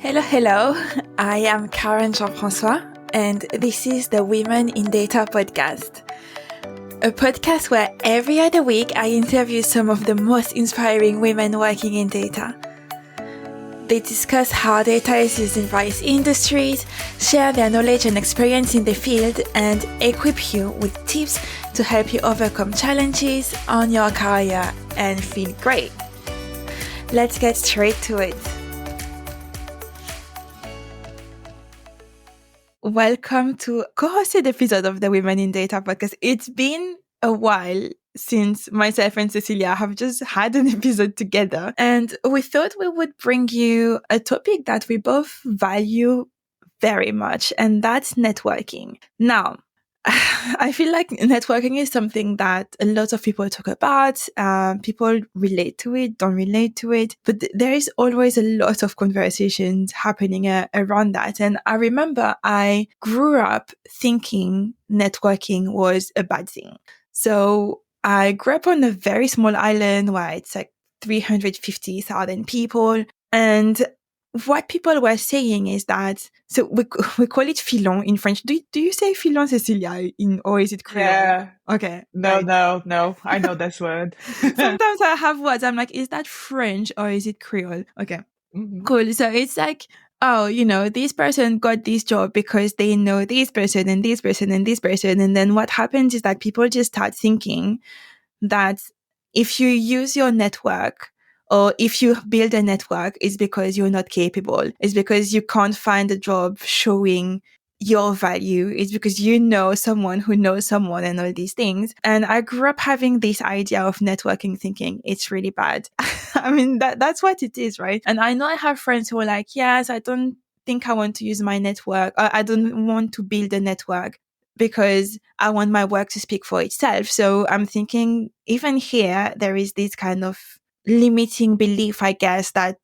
Hello, hello. I am Karen Jean-François, and this is the Women in Data podcast, a podcast where every other week I interview some of the most inspiring women working in data. They discuss how data is used in various industries, share their knowledge and experience in the field, and equip you with tips to help you overcome challenges on your career and feel great. Let's get straight to it. Welcome to co-hosted episode of the Women in Data podcast. It's been a while since myself and Cecilia have just had an episode together, and we thought we would bring you a topic that we both value very much, and that's networking. Now, I feel like networking is something that a lot of people talk about. People relate to it, don't relate to it, but there is always a lot of conversations happening around that. And I remember I grew up thinking networking was a bad thing. So I grew up on a very small island where it's like 350,000 people. And what people were saying is that, so we call it filon in French. Do you say filon, Cecilia, or is it Creole? Yeah. Okay. No, right. no. I know this word. Sometimes I have words. I'm like, is that French or is it Creole? Okay. Mm-hmm. Cool. So it's like, oh, this person got this job because they know this person and this person and this person. And then what happens is that people just start thinking that if you use your network, or if you build a network, it's because you're not capable. It's because you can't find a job showing your value. It's because you know someone who knows someone and all these things. And I grew up having this idea of networking thinking it's really bad. I mean, that's what it is, right? And I know I have friends who are like, yes, I don't think I want to use my network. I don't want to build a network because I want my work to speak for itself. So I'm thinking even here, there is this kind of limiting belief, I guess, that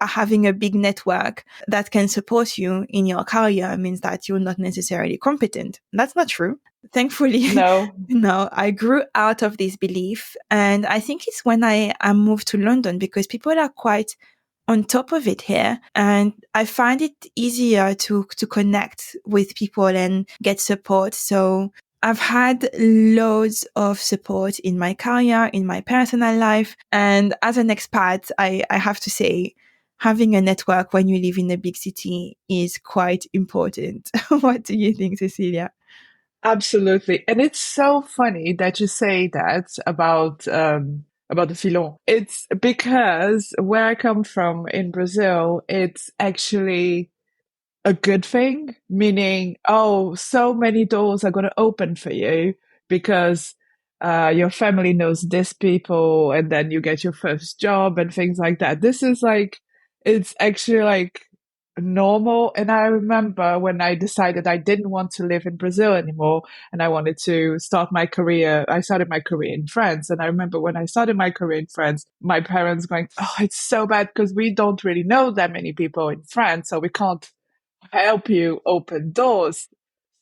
having a big network that can support you in your career means that you're not necessarily competent. That's not true. Thankfully, no, I grew out of this belief. And I think it's when I moved to London, because people are quite on top of it here. And I find it easier to connect with people and get support. So I've had loads of support in my career, in my personal life. And as an expat, I have to say, having a network when you live in a big city is quite important. What do you think, Cecilia? Absolutely. And it's so funny that you say that about the filon. It's because where I come from in Brazil, it's actually a good thing, meaning, oh, so many doors are going to open for you because your family knows this people, and then you get your first job and things like that. This is like, it's actually like normal. And I remember when I decided I didn't want to live in Brazil anymore and I wanted to start my career, I started my career in France. And I remember when I started my career in France, my parents going, oh, it's so bad because we don't really know that many people in France, so we can't help you open doors.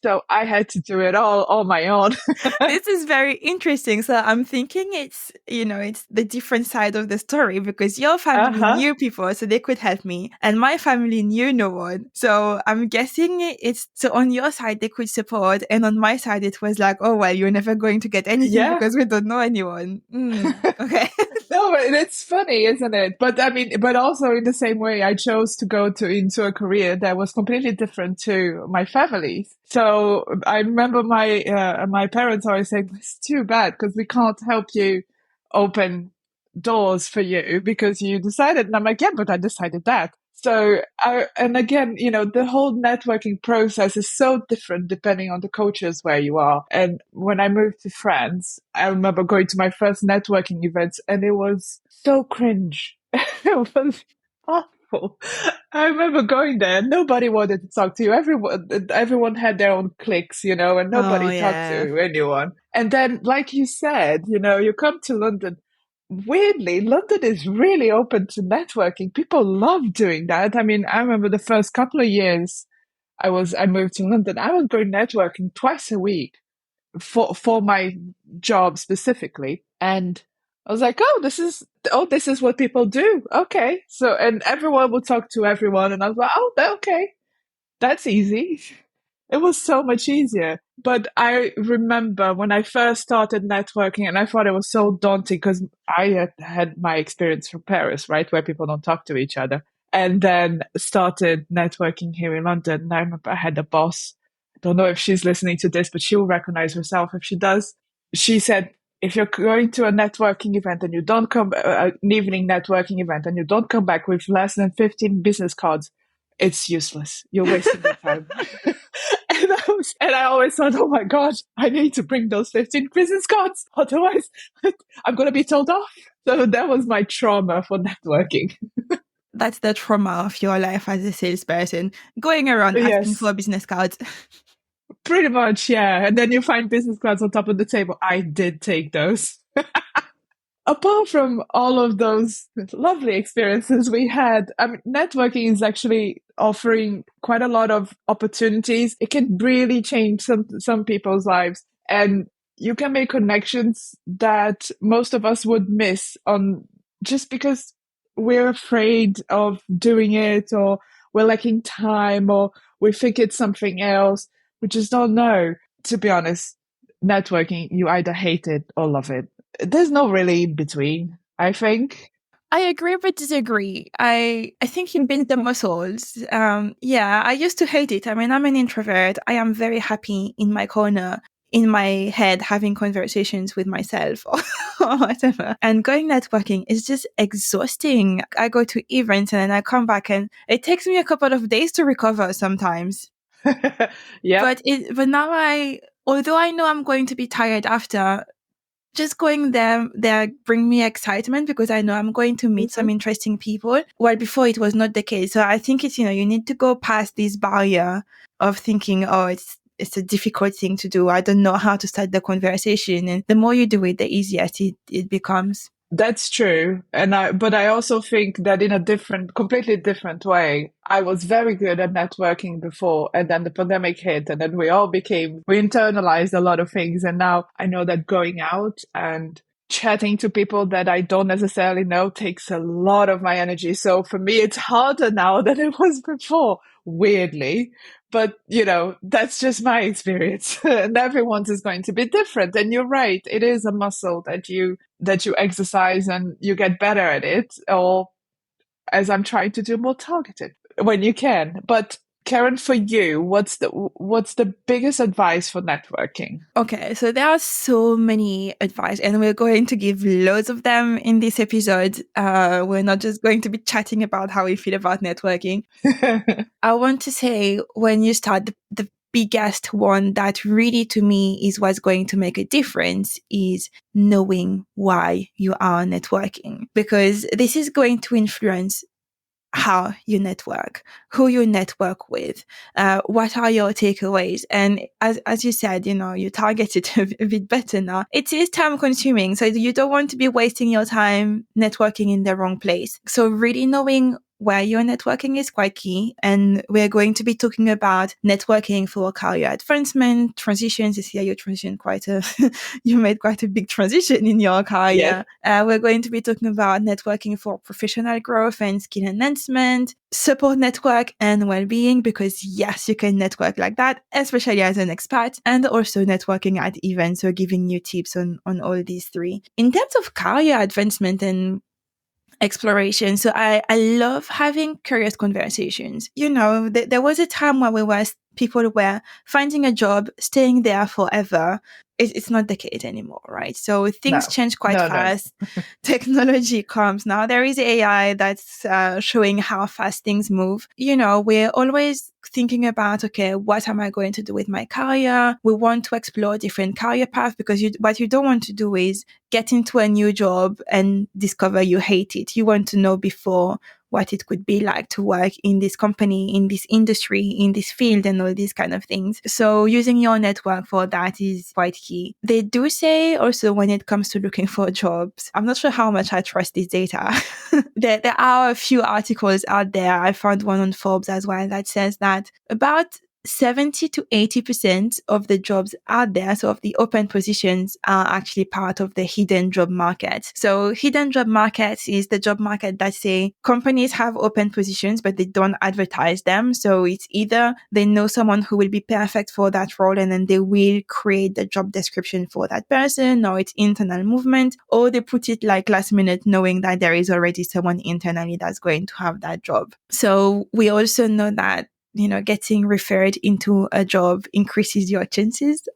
So I had to do it all on my own. This is very interesting. So I'm thinking it's the different side of the story, because your family knew people, so they could help me. And my family knew no one. So I'm guessing so on your side, they could support. And on my side, it was like, oh, well, you're never going to get anything because we don't know anyone. Okay. No, it's funny, isn't it? But I mean, but also in the same way, I chose to go into a career that was completely different to my family's. So I remember my parents always saying, it's too bad because we can't help you open doors for you because you decided. And I'm like, yeah, but I decided that. So, and again, the whole networking process is so different depending on the cultures where you are. And when I moved to France, I remember going to my first networking events and it was so cringe. It was awful. I remember going there and nobody wanted to talk to you. Everyone had their own cliques, and nobody talked to anyone. And then, like you said, you come to London. Weirdly, London is really open to networking. People love doing that. I mean, I remember the first couple of years I moved to London, I was going networking twice a week for my job specifically. And I was like, this is what people do. Okay. So, and everyone would talk to everyone. And I was like, oh, okay. That's easy. It was so much easier. But I remember when I first started networking, and I thought it was so daunting because I had my experience from Paris, right, where people don't talk to each other, and then started networking here in London. And I remember I had a boss. I don't know if she's listening to this, but she'll recognize herself if she does. She said, if you're going to a networking event and you don't come, an evening networking event, and you don't come back with less than 15 business cards, it's useless. You're wasting your time. And I always thought, oh my God, I need to bring those 15 business cards. Otherwise, I'm going to be told off. So that was my trauma for networking. That's the trauma of your life as a salesperson, going around asking Yes, for business cards. pretty much. Yeah. And then you find business cards on top of the table. I did take those. Apart from all of those lovely experiences we had, I mean, networking is actually offering quite a lot of opportunities. It can really change some people's lives, and you can make connections that most of us would miss on just because we're afraid of doing it, or we're lacking time, or we think it's something else. We just don't know. To be honest, networking, you either hate it or love it. There's no really in between, I think. I agree but disagree. I think you build the muscles. Yeah, I used to hate it. I mean, I'm an introvert. I am very happy in my corner, in my head, having conversations with myself or whatever. And going networking is just exhausting. I go to events and then I come back and it takes me a couple of days to recover sometimes. Yep. But now although I know I'm going to be tired after, just going there bring me excitement because I know I'm going to meet some interesting people. Well, before it was not the case. So I think it's, you need to go past this barrier of thinking, oh, it's a difficult thing to do. I don't know how to start the conversation. And the more you do it, the easier it becomes. That's true. But I also think that in a completely different way, I was very good at networking before, and then the pandemic hit, and then we internalized a lot of things. And now I know that going out and chatting to people that I don't necessarily know takes a lot of my energy. So for me, it's harder now than it was before, weirdly. But, that's just my experience. And everyone's is going to be different. And you're right. It is a muscle that you exercise and you get better at it, or as I'm trying to do, more targeted when you can. But Karen, for you, what's the biggest advice for networking? Okay, so there are so many advice, and we're going to give loads of them in this episode. We're not just going to be chatting about how we feel about networking. I want to say, when you start, the biggest one that really to me is what's going to make a difference is knowing why you are networking, because this is going to influence how you network, who you network with, what are your takeaways. And as you said, you target it a bit better now. It is time consuming, so you don't want to be wasting your time networking in the wrong place. So really knowing where your networking is quite key. And we're going to be talking about networking for career advancement, transitions. Cecilia, you made quite a big transition in your career. Yes. We're going to be talking about networking for professional growth and skill enhancement, support network and well-being, because yes, you can network like that, especially as an expat, and also networking at events, so giving you tips on all these three. In terms of career advancement and exploration. So I love having curious conversations. There was a time where people were finding a job, staying there forever. It's not the case anymore, right? So things change quite fast. No. Technology comes now. There is AI that's showing how fast things move. We're always thinking about, okay, what am I going to do with my career? We want to explore different career paths, because what you don't want to do is get into a new job and discover you hate it. You want to know before what it could be like to work in this company, in this industry, in this field, and all these kind of things. So using your network for that is quite key. They do say also, when it comes to looking for jobs, I'm not sure how much I trust this data. There are a few articles out there. I found one on Forbes as well that says that about 70 to 80% of the jobs out there, so of the open positions, are actually part of the hidden job market. So hidden job market is the job market that say companies have open positions, but they don't advertise them. So it's either they know someone who will be perfect for that role and then they will create the job description for that person, or it's internal movement, or they put it like last minute knowing that there is already someone internally that's going to have that job. So we also know that getting referred into a job increases your chances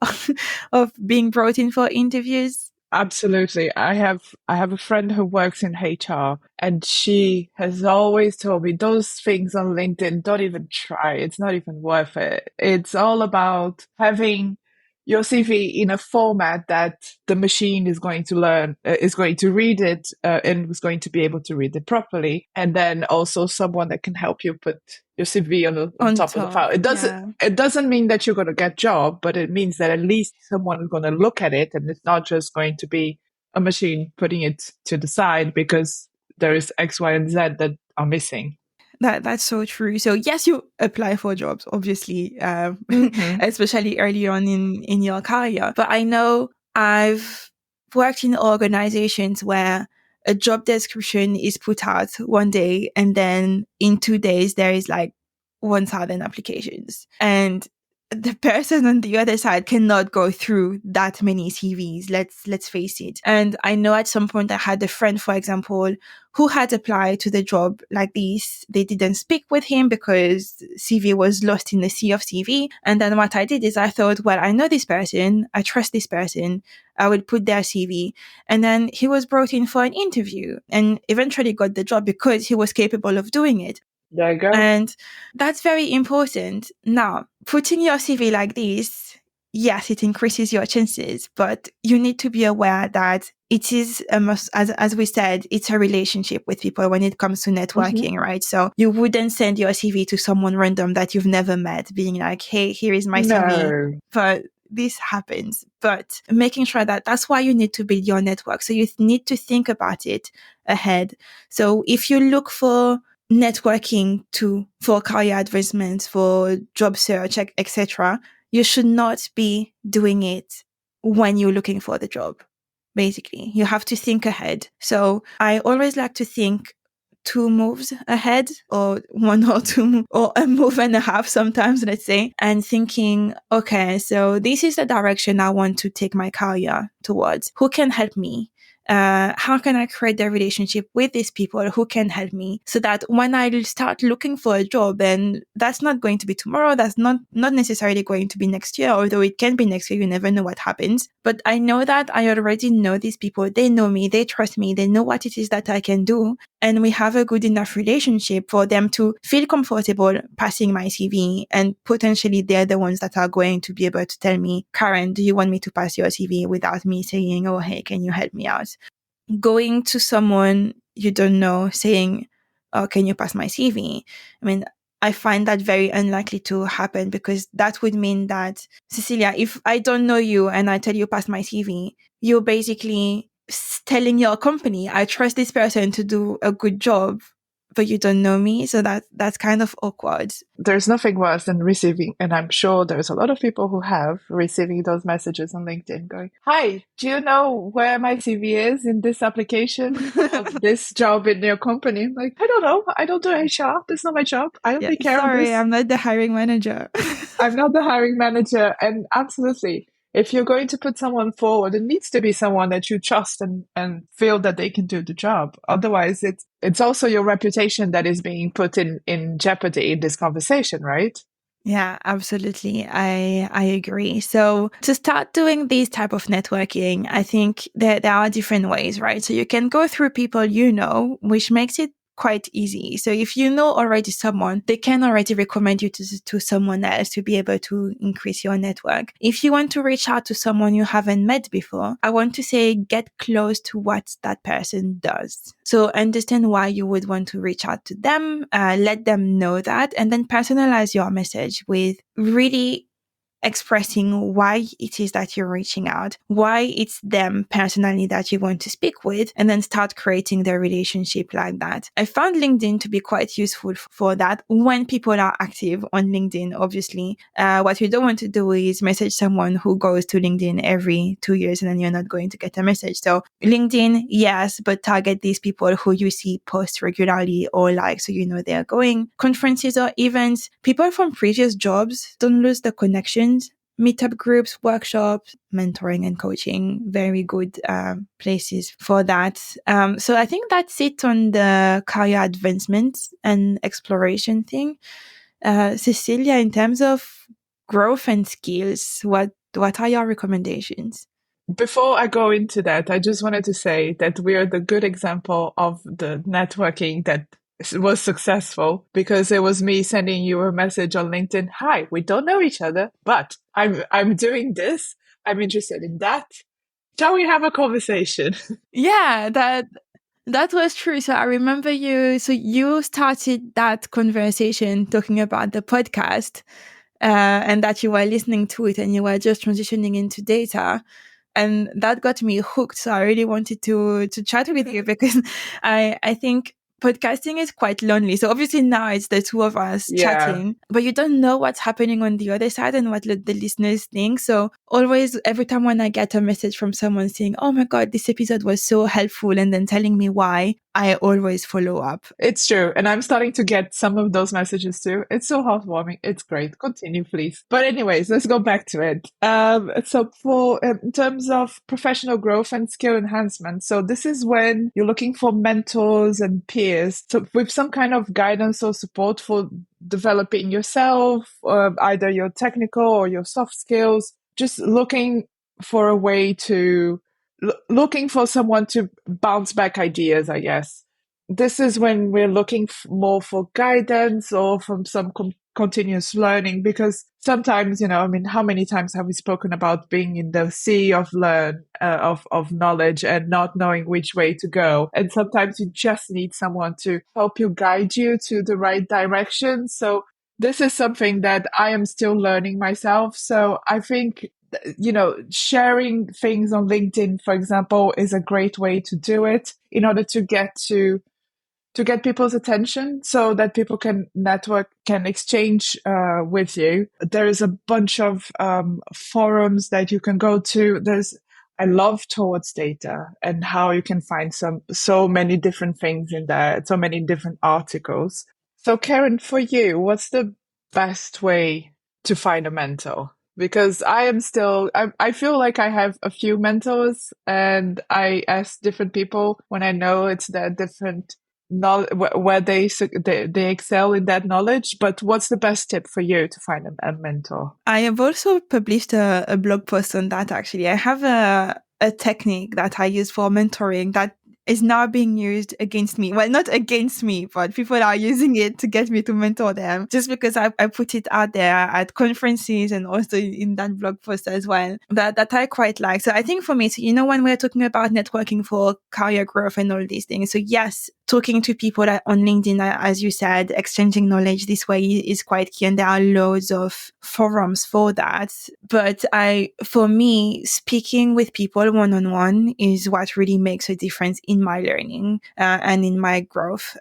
of being brought in for interviews. Absolutely. I have a friend who works in HR, and she has always told me those things on LinkedIn, don't even try. It's not even worth it. It's all about having your CV in a format that the machine is going to learn, is going to read it, and is going to be able to read it properly. And then also someone that can help you put your CV on top of the file. It doesn't mean that you're going to get job, but it means that at least someone is going to look at it, and it's not just going to be a machine putting it to the side because there is X, Y, and Z that are missing. That's so true. So yes, you apply for jobs, obviously, especially early on in your career. But I know I've worked in organizations where a job description is put out one day and then in 2 days there is like 1,000 applications. And the person on the other side cannot go through that many CVs. Let's face it. And I know at some point I had a friend, for example, who had applied to the job like this. They didn't speak with him because CV was lost in the sea of CV. And then what I did is I thought, well, I know this person. I trust this person. I will put their CV. And then he was brought in for an interview and eventually got the job because he was capable of doing it. There you go. And that's very important. Now, putting your CV like this, yes, it increases your chances, but you need to be aware that it is as we said, it's a relationship with people when it comes to networking, right? So you wouldn't send your CV to someone random that you've never met, being like, hey, here is my CV. But this happens. But making sure that that's why you need to build your network. So you need to think about it ahead. So if you look for networking for career advancements, for job search, etc., you should not be doing it when you're looking for the job. Basically, you have to think ahead. So I always like to think 2 moves ahead, or 1 or 2, or a move and a half sometimes, let's say, and thinking, okay, so this is the direction I want to take my career towards. Who can help me? How can I create a relationship with these people who can help me, so that when I start looking for a job, and that's not going to be tomorrow, that's not necessarily going to be next year, although it can be next year, you never know what happens. But I know that I already know these people. They know me, they trust me, they know what it is that I can do. And we have a good enough relationship for them to feel comfortable passing my CV, and potentially they're the ones that are going to be able to tell me, Karen, do you want me to pass your CV, without me saying, oh, hey, can you help me out? Going to someone you don't know saying, oh, can you pass my CV? I mean, I find that very unlikely to happen, because that would mean that, Cecilia, if I don't know you and I tell you pass my CV, you're basically telling your company, I trust this person to do a good job, but you don't know me. So that's kind of awkward. There's nothing worse than receiving, and I'm sure there's a lot of people who have receiving those messages on LinkedIn going, hi, do you know where my CV is in this application of this job in your company? I'm like, I don't know. I don't do HR. That's not my job. I don't take care of this. Sorry, I'm not the hiring manager. I'm not the hiring manager. And absolutely, if you're going to put someone forward, it needs to be someone that you trust and feel that they can do the job. Otherwise, it's also your reputation that is being put in jeopardy in this conversation, right? Yeah, absolutely. I agree. So to start doing these type of networking, I think that there are different ways, right? So you can go through people you know, which makes it quite easy. So if you know already someone, they can already recommend you to someone else to be able to increase your network. If you want to reach out to someone you haven't met before, I want to say get close to what that person does. So understand why you would want to reach out to them, let them know that, and then personalize your message with really expressing why it is that you're reaching out, why it's them personally that you want to speak with, and then start creating their relationship like that. I found LinkedIn to be quite useful for that when people are active on LinkedIn. Obviously, what you don't want to do is message someone who goes to LinkedIn every 2 years and then you're not going to get a message. So LinkedIn, yes, but target these people who you see post regularly or like, so you know they're going. Conferences or events, people from previous jobs, don't lose the connections. Meetup groups, workshops, mentoring and coaching, very good places for that. So I think that's it on the career advancement and exploration thing. Cecilia, in terms of growth and skills, what are your recommendations? Before I go into that, I just wanted to say that we are the good example of the networking that was successful, because it was me sending you a message on LinkedIn. Hi, we don't know each other, but I'm doing this. I'm interested in that. Shall we have a conversation? Yeah, that was true. So I remember you started that conversation talking about the podcast, and that you were listening to it and you were just transitioning into data. And that got me hooked. So I really wanted to chat with you because I think podcasting is quite lonely. So obviously now it's the two of us Yeah. chatting, but you don't know what's happening on the other side and what the listeners think. So always, every time when I get a message from someone saying, "Oh my God, this episode was so helpful," and then telling me why, I always follow up. It's true. And I'm starting to get some of those messages too. It's so heartwarming. It's great. Continue, please. But anyways, let's go back to it. So for in terms of professional growth and skill enhancement, so this is when you're looking for mentors and peers, so with some kind of guidance or support for developing yourself, either your technical or your soft skills, just looking for a way to, looking for someone to bounce back ideas, I guess. This is when we're looking more for guidance or from some continuous learning, because sometimes, I mean, how many times have we spoken about being in the sea of of knowledge and not knowing which way to go? And sometimes you just need someone to help you guide you to the right direction. So this is something that I am still learning myself. So I think, sharing things on LinkedIn, for example, is a great way to do it in order to get people's attention so that people can network, can exchange with you. There is a bunch of forums that you can go to. I love Towards Data and how you can find so many different things in there, so many different articles. So Karen, for you, what's the best way to find a mentor? Because I feel like I have a few mentors and I ask different people when I know it's their different knowledge, where they excel in that knowledge. But what's the best tip for you to find a mentor? I have also published a blog post on that. Actually, I have a technique that I use for mentoring that is now being used against me. Well, not against me, but people are using it to get me to mentor them just because I put it out there at conferences and also in that blog post as well. That I quite like. So I think for me, so, when we're talking about networking for career growth and all these things. So yes, talking to people on LinkedIn, as you said, exchanging knowledge this way is quite key. And there are loads of forums for that. But for me, speaking with people one-on-one is what really makes a difference in my learning and in my growth.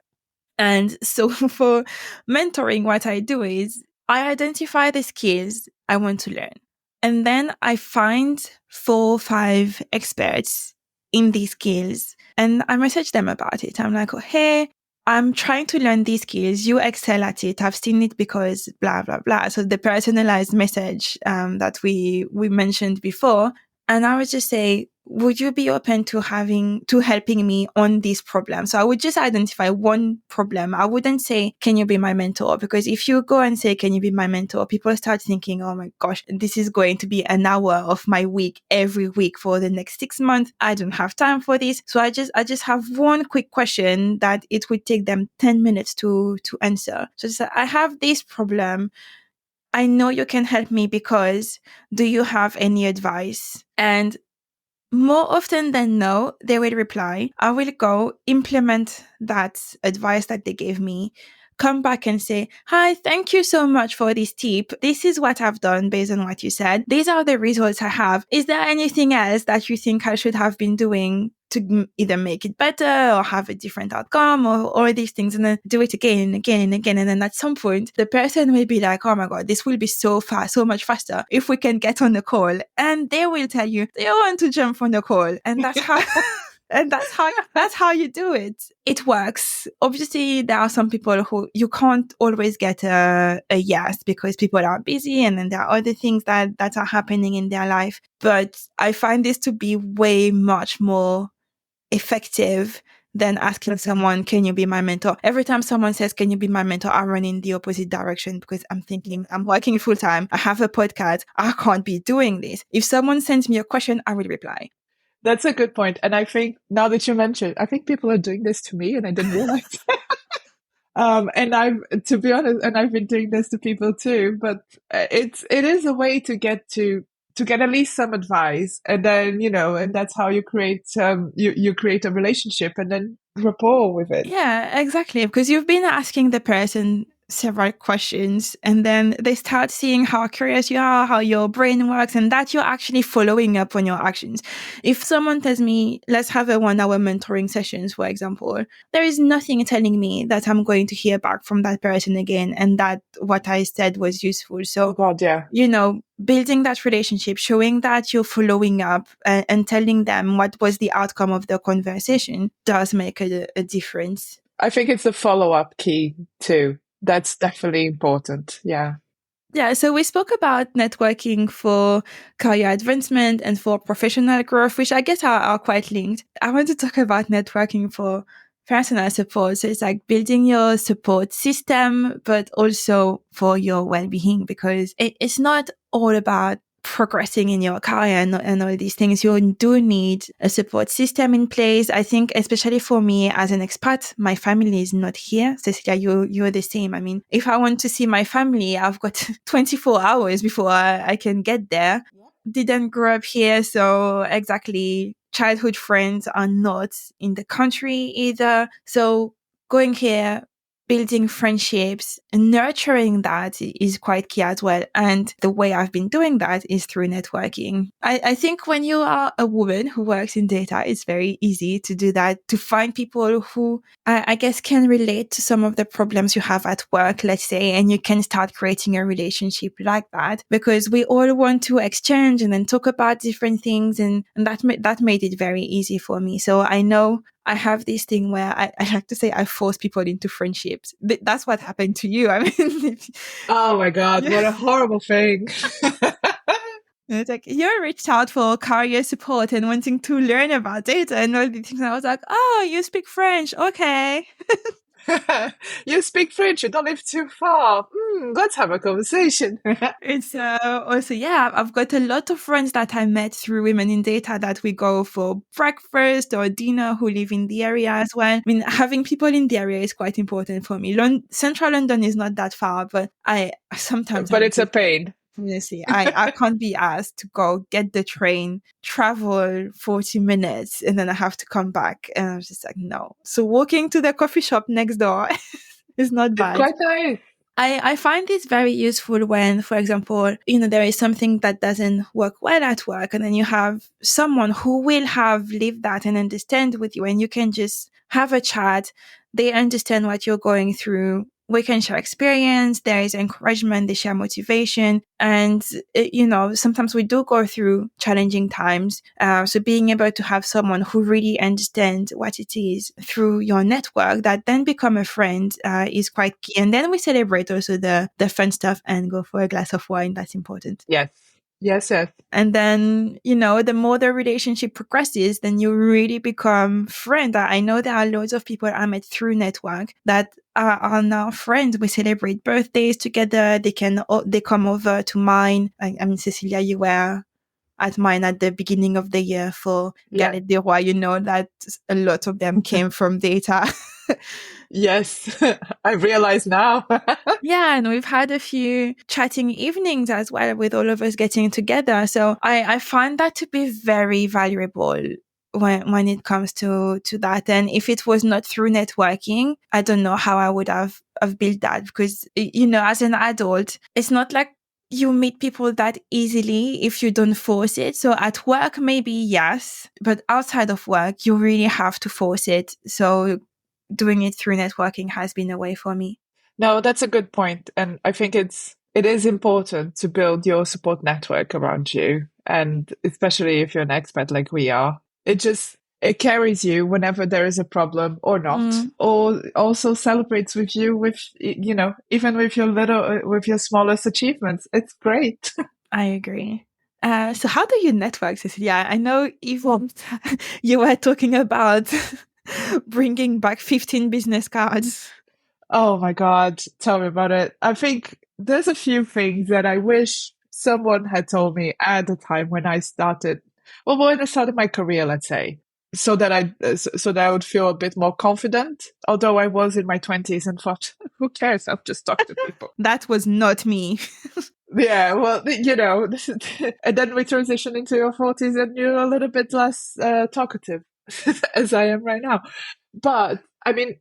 And so for mentoring, what I do is I identify the skills I want to learn. And then I find 4 or 5 experts in these skills and I message them about it. I'm like, oh, hey, I'm trying to learn these skills. You excel at it. I've seen it because blah, blah, blah. So the personalized message that we mentioned before. And I would just say, would you be open to helping me on this problem? So I would just identify one problem. I wouldn't say, can you be my mentor? Because if you go and say, can you be my mentor? People start thinking, oh my gosh, this is going to be an hour of my week every week for the next 6 months. I don't have time for this. So I just have one quick question that it would take them 10 minutes to answer. So just, I have this problem. I know you can help me because do you have any advice? And more often than no, they will reply, I will go implement that advice that they gave me, come back and say, hi, thank you so much for this tip. This is what I've done based on what you said. These are the results I have. Is there anything else that you think I should have been doing to either make it better or have a different outcome or all these things, and then do it again and again and again. And then at some point, the person will be like, oh my God, this will be so fast, so much faster if we can get on the call. And they will tell you they want to jump on the call. And that's how... And that's how you do it. It works. Obviously, there are some people who you can't always get a yes because people are busy and then there are other things that are happening in their life. But I find this to be way much more effective than asking someone, can you be my mentor? Every time someone says, can you be my mentor? I run in the opposite direction because I'm thinking I'm working full time. I have a podcast. I can't be doing this. If someone sends me a question, I will reply. That's a good point. And I think now that you mentioned, I think people are doing this to me and I didn't realize. To be honest, and I've been doing this to people too, but it is a way to get at least some advice. And then, and that's how you create, you create a relationship and then rapport with it. Yeah, exactly. Because you've been asking the person several questions and then they start seeing how curious you are, how your brain works, and that you're actually following up on your actions. If someone tells me, let's have a 1 hour mentoring sessions, for example, there is nothing telling me that I'm going to hear back from that person again and that what I said was useful. So, oh God, yeah. Building that relationship, showing that you're following up and telling them what was the outcome of the conversation does make a difference. I think it's the follow-up key too. That's definitely important. Yeah. Yeah. So we spoke about networking for career advancement and for professional growth, which I guess are quite linked. I want to talk about networking for personal support. So it's like building your support system, but also for your well-being, because it's not all about progressing in your career and all these things. You do need a support system in place. I think, especially for me as an expat, my family is not here. Cecilia, you're the same. I mean, if I want to see my family, I've got 24 hours before I can get there. Didn't grow up here, so exactly childhood friends are not in the country either. So going here, building friendships and nurturing that is quite key as well. And the way I've been doing that is through networking. I think when you are a woman who works in data, it's very easy to do that, to find people who I guess can relate to some of the problems you have at work, let's say, and you can start creating a relationship like that, because we all want to exchange and then talk about different things. And that made it very easy for me. So I know I have this thing where I like to say I force people into friendships. That's what happened to you. I mean, oh my God, what a horrible thing. It's like, you reached out for career support and wanting to learn about data and all these things. And I was like, oh, you speak French. Okay. You speak French, you don't live too far. Let's have a conversation. It's also, yeah, I've got a lot of friends that I met through Women in Data that we go for breakfast or dinner who live in the area as well. I mean, having people in the area is quite important for me. Central London is not that far, but But it's a pain. Honestly, I can't be asked to go get the train, travel 40 minutes, and then I have to come back. And I was just like, no. So walking to the coffee shop next door is not bad. Quite nice. I find this very useful when, for example, there is something that doesn't work well at work, and then you have someone who will have lived that and understand with you, and you can just have a chat. They understand what you're going through. We can share experience. There is encouragement. They share motivation. And, sometimes we do go through challenging times. So being able to have someone who really understands what it is through your network that then become a friend is quite key. And then we celebrate also the fun stuff and go for a glass of wine. That's important. Yes. Yes. And then, the more the relationship progresses, then you really become friends. I know there are loads of people I met through network that are now friends. We celebrate birthdays together. They come over to mine. I mean, Cecilia, you were at mine at the beginning of the year for Galette des Rois. You know that a lot of them came from data. Yes, I realize now. Yeah, and we've had a few chatting evenings as well with all of us getting together. So I find that to be very valuable. when it comes to that. And if it was not through networking, I don't know how I would have built that, because, you know, as an adult, it's not like you meet people that easily if you don't force it. So at work, maybe yes, but outside of work, you really have to force it. So doing it through networking has been a way for me. No, that's a good point. And I think it is important to build your support network around you. And especially if you're an expat like we are, it carries you whenever there is a problem or not, or also celebrates with you with, you know, even with with your smallest achievements. It's great. I agree. So how do you network, Cecilia? I know Yvonne, you were talking about bringing back 15 business cards. Oh my God, tell me about it. I think there's a few things that I wish someone had told me at the time when I started, well, when I started my career, let's say, so that I would feel a bit more confident. Although I was in my 20s and thought, who cares? I'll just talk to people. That was not me. Yeah, well, you know, and then we transition into your 40s and you're a little bit less talkative, as I am right now. But I mean,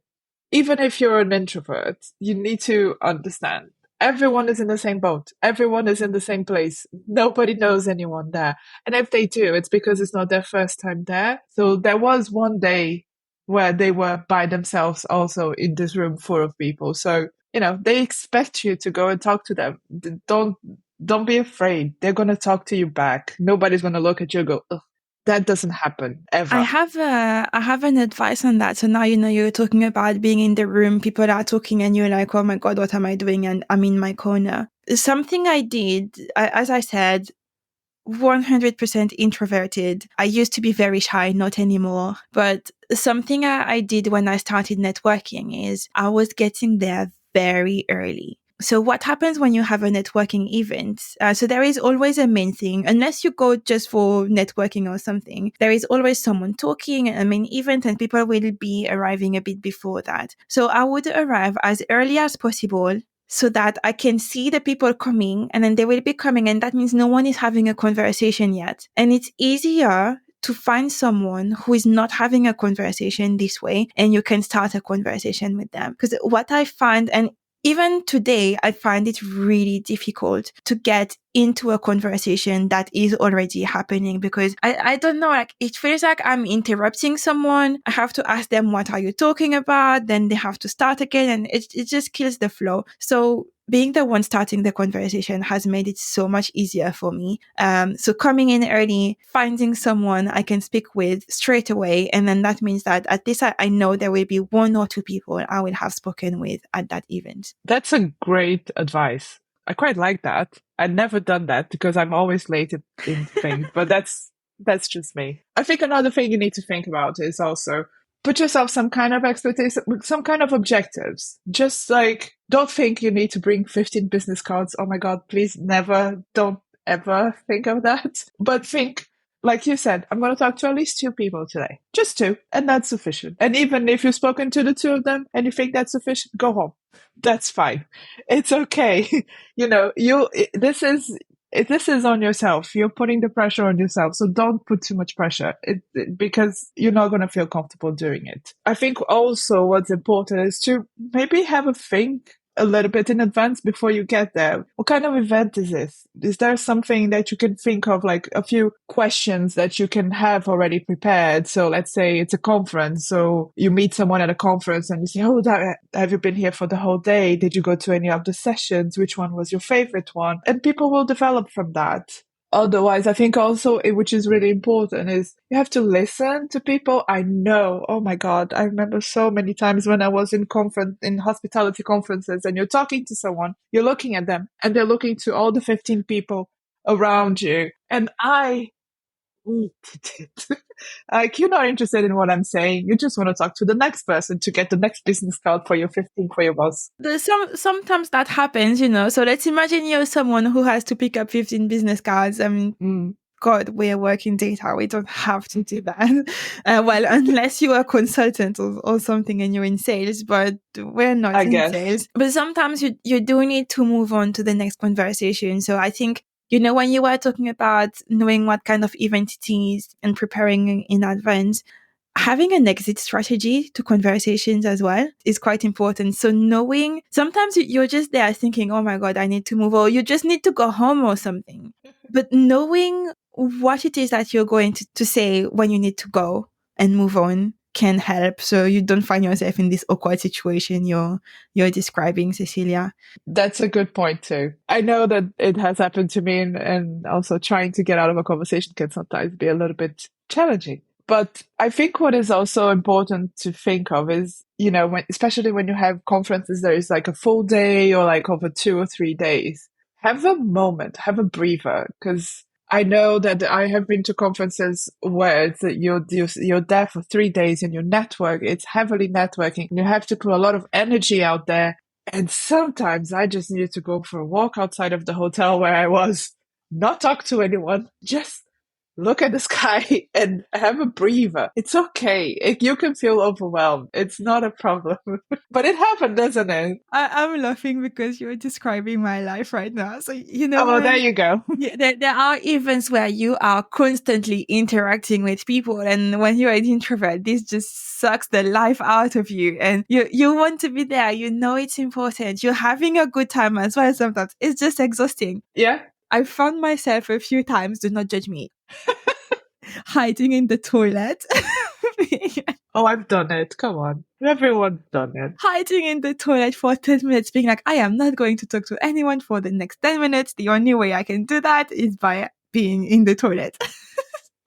even if you're an introvert, you need to understand everyone is in the same boat. Everyone is in the same place. Nobody knows anyone there. And if they do, it's because it's not their first time there. So there was one day where they were by themselves also in this room full of people. So, you know, they expect you to go and talk to them. Don't be afraid. They're going to talk to you back. Nobody's going to look at you and go, ugh. That doesn't happen ever. I have an advice on that. So now, you know, you're talking about being in the room, people are talking and you're like, oh my God, what am I doing? And I'm in my corner. Something I did, as I said, 100% introverted. I used to be very shy, not anymore. But something I did when I started networking is I was getting there very early. So what happens when you have a networking event? So there is always a main thing, unless you go just for networking or something. There is always someone talking, a main event, and people will be arriving a bit before that. So I would arrive as early as possible so that I can see the people coming, and then they will be coming. And that means no one is having a conversation yet. And it's easier to find someone who is not having a conversation this way, and you can start a conversation with them. Because what I find, and even today, I find it really difficult to get into a conversation that is already happening, because I don't know, like it feels like I'm interrupting someone. I have to ask them, what are you talking about? Then they have to start again, and it just kills the flow. So being the one starting the conversation has made it so much easier for me. So coming in early, finding someone I can speak with straight away. And then that means that at least I know there will be one or two people I will have spoken with at that event. That's a great advice. I quite like that. I've never done that because I'm always late in things, but that's just me. I think another thing you need to think about is also put yourself some kind of expectation, some kind of objectives. Just like, don't think you need to bring 15 business cards. Oh my God, please don't ever think of that. But think, like you said, I'm going to talk to at least two people today. Just two. And that's sufficient. And even if you've spoken to the two of them and you think that's sufficient, go home. That's fine. It's okay. You know, this is on yourself. You're putting the pressure on yourself. So don't put too much pressure because you're not going to feel comfortable doing it. I think also what's important is to maybe have a think a little bit in advance before you get there. What kind of event is this? Is there something that you can think of, like a few questions that you can have already prepared? So let's say it's a conference. So you meet someone at a conference and you say, oh, have you been here for the whole day? Did you go to any of the sessions? Which one was your favorite one? And people will develop from that. Otherwise, I think also, which is really important, is you have to listen to people. I know, oh my God, I remember so many times when I was in hospitality conferences and you're talking to someone, you're looking at them and they're looking to all the 15 people around you. And I hated it. Like, you're not interested in what I'm saying. You just want to talk to the next person to get the next business card for your 15 for your boss. Sometimes that happens, you know. So let's imagine you're someone who has to pick up 15 business cards. I mean, God, we're working data. We don't have to do that. Well, unless you're a consultant or something and you're in sales, but we're not in sales. But sometimes you do need to move on to the next conversation. So I think When you were talking about knowing what kind of event it is and preparing in advance, having an exit strategy to conversations as well is quite important. So knowing, sometimes you're just there thinking, oh my God, I need to move, or you just need to go home or something. But knowing what it is that you're going to say when you need to go and move on can help, so you don't find yourself in this awkward situation you're describing, Cecilia. That's a good point too. I know that it has happened to me, and also trying to get out of a conversation can sometimes be a little bit challenging. But I think what is also important to think of is, especially when you have conferences, there is like a full day or like over 2 or 3 days, have a moment, have a breather. Because I know that I have been to conferences where you're there for 3 days and you network. It's heavily networking. And you have to put a lot of energy out there. And sometimes I just needed to go for a walk outside of the hotel where I was, not talk to anyone, just look at the sky and have a breather. It's okay. You can feel overwhelmed. It's not a problem. But it happened, doesn't it? I'm laughing because you're describing my life right now. So, Oh, there you go. Yeah, there are events where you are constantly interacting with people, and when you're an introvert, this just sucks the life out of you, and you want to be there. It's important. You're having a good time as well. Sometimes it's just exhausting. Yeah. I found myself a few times, do not judge me, hiding in the toilet. Oh, I've done it. Come on. Everyone's done it. Hiding in the toilet for 10 minutes, being like, I am not going to talk to anyone for the next 10 minutes. The only way I can do that is by being in the toilet.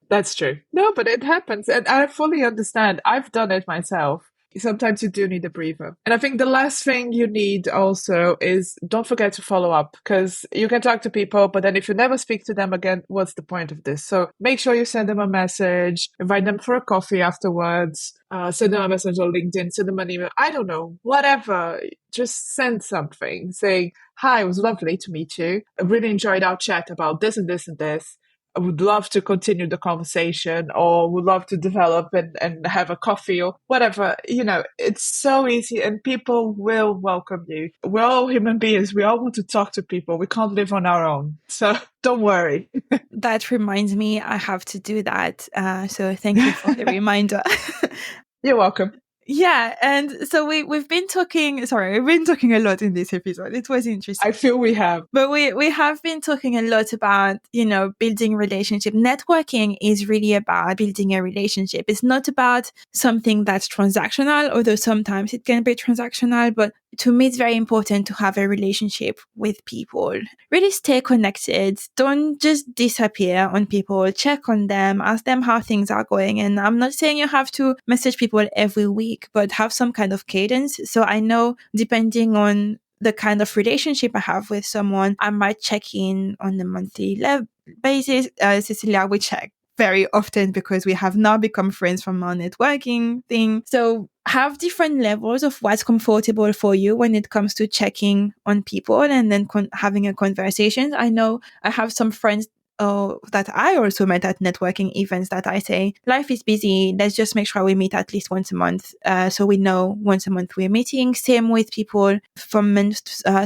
That's true. No, but it happens. And I fully understand. I've done it myself. Sometimes you do need a breather. And I think the last thing you need also is, don't forget to follow up, because you can talk to people, but then if you never speak to them again, what's the point of this? So make sure you send them a message, invite them for a coffee afterwards, send them a message on LinkedIn, send them an email. I don't know, whatever. Just send something saying, hi, it was lovely to meet you. I really enjoyed our chat about this and this and this. I would love to continue the conversation, or would love to develop and have a coffee or whatever. It's so easy, and people will welcome you. We're all human beings. We all want to talk to people. We can't live on our own. So don't worry. That reminds me, I have to do that. So thank you for the reminder. You're welcome. Yeah, and so we've been talking a lot in this episode. It was interesting. I feel we have. But we have been talking a lot about, building relationship. Networking is really about building a relationship. It's not about something that's transactional, although sometimes it can be transactional, but to me, it's very important to have a relationship with people. Really stay connected. Don't just disappear on people. Check on them. Ask them how things are going. And I'm not saying you have to message people every week, but have some kind of cadence. So I know, depending on the kind of relationship I have with someone, I might check in on a monthly basis. Cecilia, we check very often because we have now become friends from our networking thing. So have different levels of what's comfortable for you when it comes to checking on people and then having a conversation. I know I have some friends that I also met at networking events that I say, life is busy. Let's just make sure we meet at least once a month. So we know once a month we're meeting. Same with people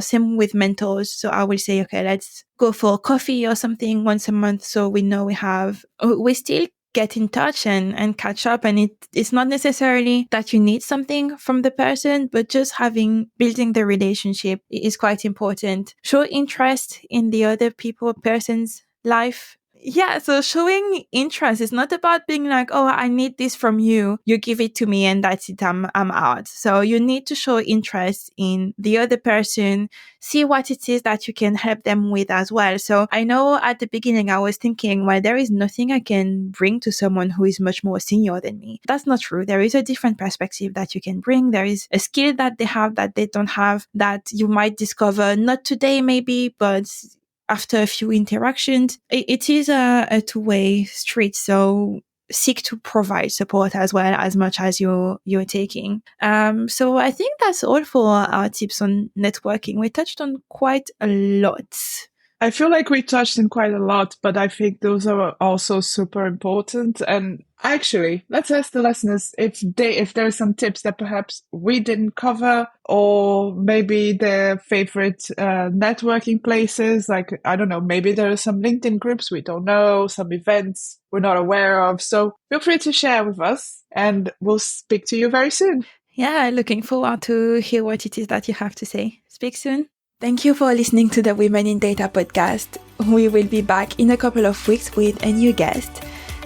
same with mentors. So I will say, okay, let's go for coffee or something once a month. So we know we still get in touch and catch up. And it's not necessarily that you need something from the person, but just building the relationship is quite important. Show interest in the other person's life. Yeah, so showing interest is not about being like, oh, I need this from you. You give it to me and that's it. I'm out. So you need to show interest in the other person, see what it is that you can help them with as well. So I know at the beginning I was thinking, well, there is nothing I can bring to someone who is much more senior than me. That's not true. There is a different perspective that you can bring. There is a skill that they have that they don't have that you might discover, not today maybe, but after a few interactions. It is a two-way street. So seek to provide support as well as much as you're taking. So I think that's all for our tips on networking. We touched on quite a lot. I feel like we touched in quite a lot, but I think those are also super important. And actually, let's ask the listeners if there's some tips that perhaps we didn't cover, or maybe their favorite networking places. Like, I don't know, maybe there are some LinkedIn groups we don't know, some events we're not aware of. So feel free to share with us, and we'll speak to you very soon. Yeah, looking forward to hear what it is that you have to say. Speak soon. Thank you for listening to the Women in Data podcast. We will be back in a couple of weeks with a new guest.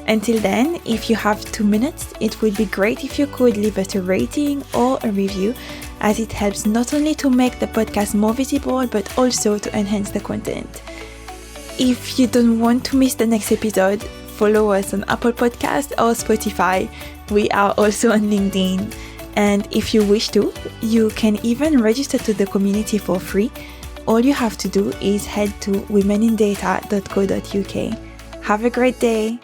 Until then, if you have 2 minutes, it would be great if you could leave us a rating or a review, as it helps not only to make the podcast more visible, but also to enhance the content. If you don't want to miss the next episode, follow us on Apple Podcasts or Spotify. We are also on LinkedIn. And if you wish to, you can even register to the community for free. All you have to do is head to womenindata.co.uk. Have a great day.